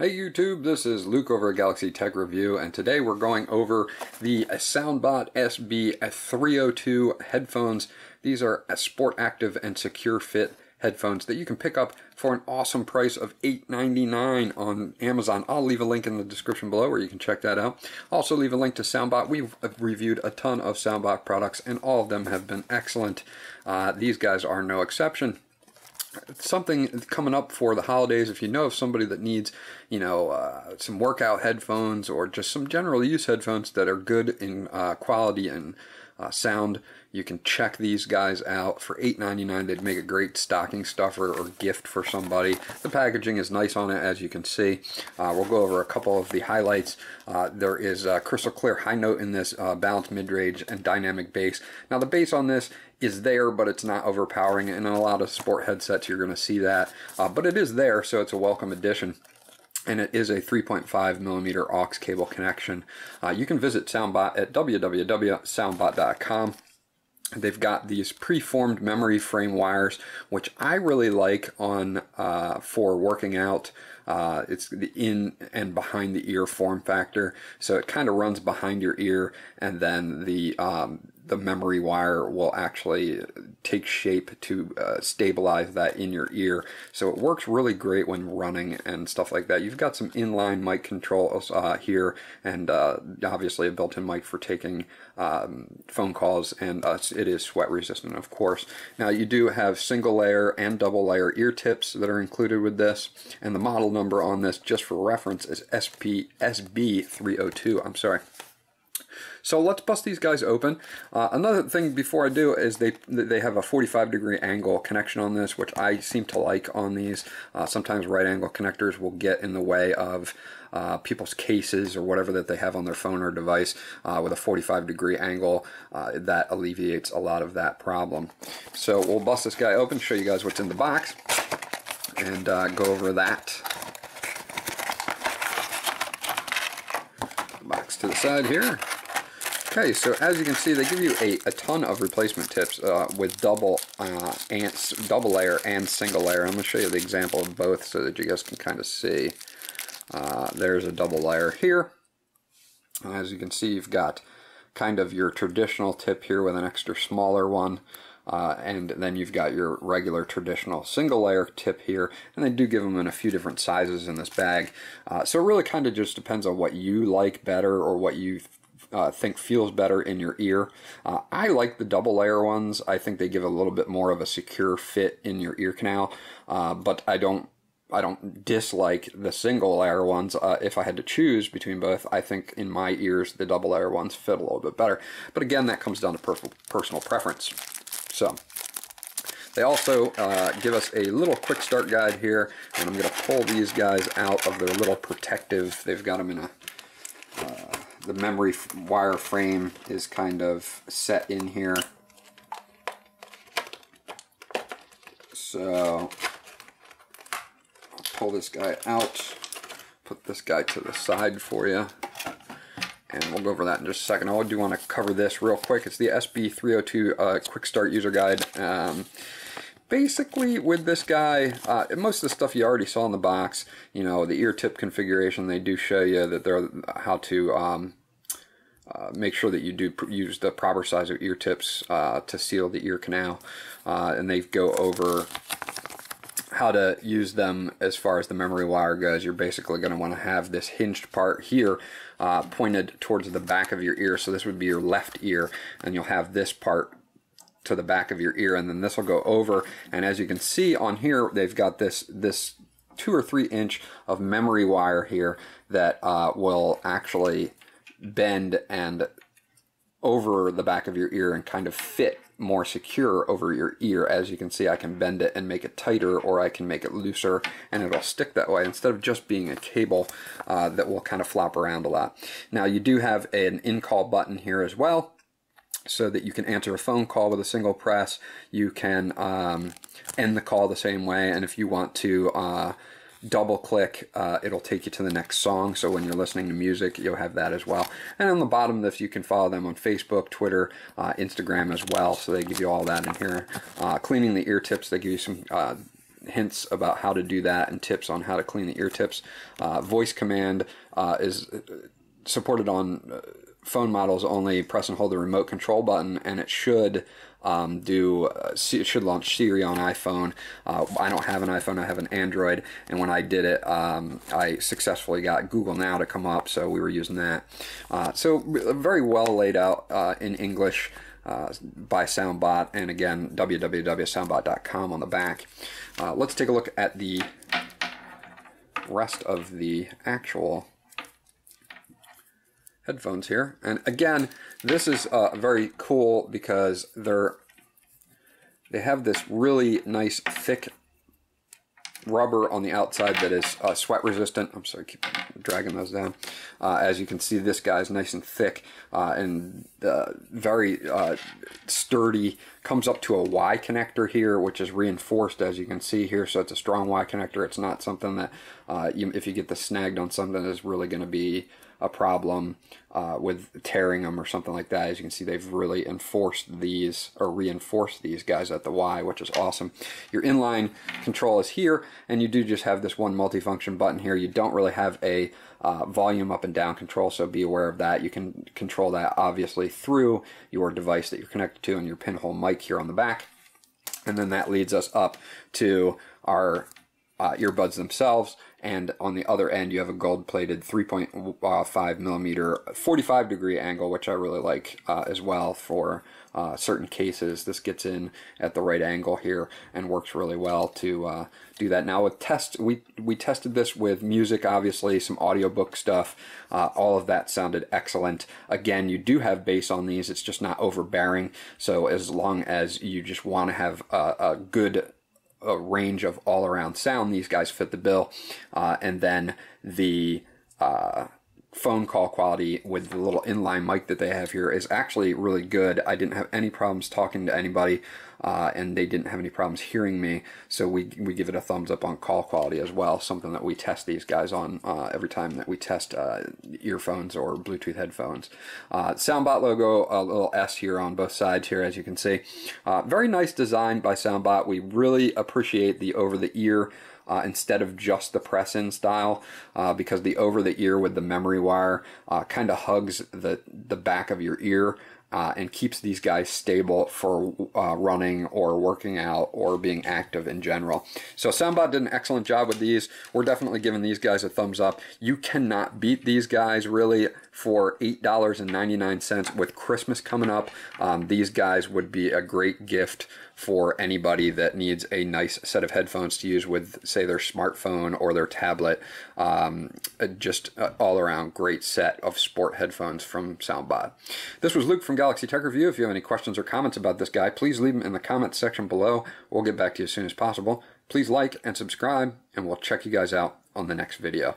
Hey YouTube, this is Luke over at Galaxy Tech Review, and today we're going over the Soundbot SB302 headphones. These are sport active and secure fit headphones that you can pick up for an awesome price of $8.99 on Amazon. I'll leave a link in the description below where you can check that out. Also leave a link to Soundbot. We've reviewed a ton of Soundbot products and all of them have been excellent. These guys are no exception. Something coming up for the holidays, if you know of somebody that needs, some workout headphones or just some general use headphones that are good in quality and sound, you can check these guys out for $8.99. They'd make a great stocking stuffer or gift for somebody. The packaging is nice on it, as you can see. We'll go over a couple of the highlights. There is crystal clear high note in this, balanced mid-range and dynamic bass. Now the bass on this is there, but it's not overpowering, and in a lot of sport headsets you're going to see that. But it is there, so it's a welcome addition. And it is a 3.5mm aux cable connection. You can visit Soundbot at www.soundbot.com. They've got these preformed memory frame wires, which I really like on for working out. It's the in and behind the ear form factor, so it kind of runs behind your ear, and then the memory wire will actually take shape to stabilize that in your ear. So it works really great when running and stuff like that. You've got some inline mic controls here, and obviously a built-in mic for taking phone calls, and it is sweat resistant, of course. Now you do have single layer and double layer ear tips that are included with this, and the model number on this, just for reference, is SB302. I'm sorry. So let's bust these guys open. Another thing before I do is they have a 45-degree angle connection on this, which I seem to like on these. Sometimes right angle connectors will get in the way of people's cases or whatever that they have on their phone or device. With a 45-degree angle, that alleviates a lot of that problem. So we'll bust this guy open, show you guys what's in the box, and go over that. Box to the side here. Okay, so as you can see, they give you a ton of replacement tips with double layer and single layer. I'm going to show you the example of both so that you guys can kind of see. There's a double layer here. As you can see, you've got kind of your traditional tip here with an extra smaller one. And then you've got your regular traditional single layer tip here, and they do give them in a few different sizes in this bag. So it really kind of just depends on what you like better or what you think feels better in your ear. I like the double layer ones. I think they give a little bit more of a secure fit in your ear canal, but I don't dislike the single layer ones. If I had to choose between both, I think in my ears the double layer ones fit a little bit better. But again, that comes down to personal preference. So they also give us a little quick start guide here, and I'm going to pull these guys out of their little protective. They've got them in a the memory wire frame is kind of set in here. So I'll pull this guy out, put this guy to the side for you, and we'll go over that in just a second. I do want to cover this real quick. It's the SB302 Quick Start User Guide. Basically, with this guy, most of the stuff you already saw in the box, the ear tip configuration, they do show you that they're how to make sure that you do use the proper size of ear tips to seal the ear canal, and they go over how to use them as far as the memory wire goes. You're basically going to want to have this hinged part here pointed towards the back of your ear, so this would be your left ear, and you'll have this part to the back of your ear, and then this will go over, and as you can see on here, they've got this 2 or 3 inch of memory wire here that will actually bend and over the back of your ear and kind of fit more secure over your ear. As you can see, I can bend it and make it tighter, or I can make it looser and it'll stick that way instead of just being a cable that will kind of flop around a lot. Now you do have an in-call button here as well, so that you can answer a phone call with a single press. You can end the call the same way, and if you want to double click, it'll take you to the next song, so when you're listening to music you'll have that as well. And on the bottom of this, you can follow them on Facebook, Twitter, Instagram as well, so they give you all that in here. Cleaning the ear tips, they give you some hints about how to do that and tips on how to clean the ear tips. Voice command is supported on phone models only. Press and hold the remote control button, and it should it should launch Siri on iPhone. I don't have an iPhone, I have an Android, and when I did it, I successfully got Google Now to come up, so we were using that. So very well laid out in English by Soundbot, and again, www.soundbot.com on the back. Let's take a look at the rest of the actual headphones here. And again, this is very cool because they have this really nice thick rubber on the outside that is sweat resistant. I'm sorry, keep dragging those down. As you can see, this guy's nice and thick and very sturdy. Comes up to a Y connector here, which is reinforced, as you can see here. So it's a strong Y connector. It's not something that if you get this snagged on something, is really going to be a problem with tearing them or something like that. As you can see, they've really enforced these, or reinforced these guys at the Y, which is awesome. Your inline control is here, and you do just have this one multifunction button here. You don't really have a volume up and down control, so be aware of that. You can control that obviously through your device that you're connected to and your pinhole mic here on the back. And then that leads us up to our earbuds themselves, and on the other end you have a gold-plated 3.5 millimeter 45-degree angle, which I really like as well for certain cases. This gets in at the right angle here and works really well to do that. Now with we tested this with music, obviously, some audiobook stuff. All of that sounded excellent. Again, you do have bass on these, it's just not overbearing, so as long as you just want to have a good range of all-around sound, these guys fit the bill. And then the phone call quality with the little inline mic that they have here is actually really good. I didn't have any problems talking to anybody, and they didn't have any problems hearing me, so we give it a thumbs up on call quality as well, something that we test these guys on every time that we test earphones or Bluetooth headphones. Soundbot logo, a little S here on both sides here, as you can see. Very nice design by Soundbot. We really appreciate the over-the-ear instead of just the press-in style, because the over-the-ear with the memory wire kind of hugs the back of your ear and keeps these guys stable for running or working out or being active in general. So Soundbot did an excellent job with these. We're definitely giving these guys a thumbs up. You cannot beat these guys really for $8.99 with Christmas coming up. These guys would be a great gift for anybody that needs a nice set of headphones to use with, say, their smartphone or their tablet. Just all around great set of sport headphones from Soundbot. This was Luke from Galaxy Tech Review. If you have any questions or comments about this guy, please leave them in the comments section below. We'll get back to you as soon as possible. Please like and subscribe, and we'll check you guys out on the next video.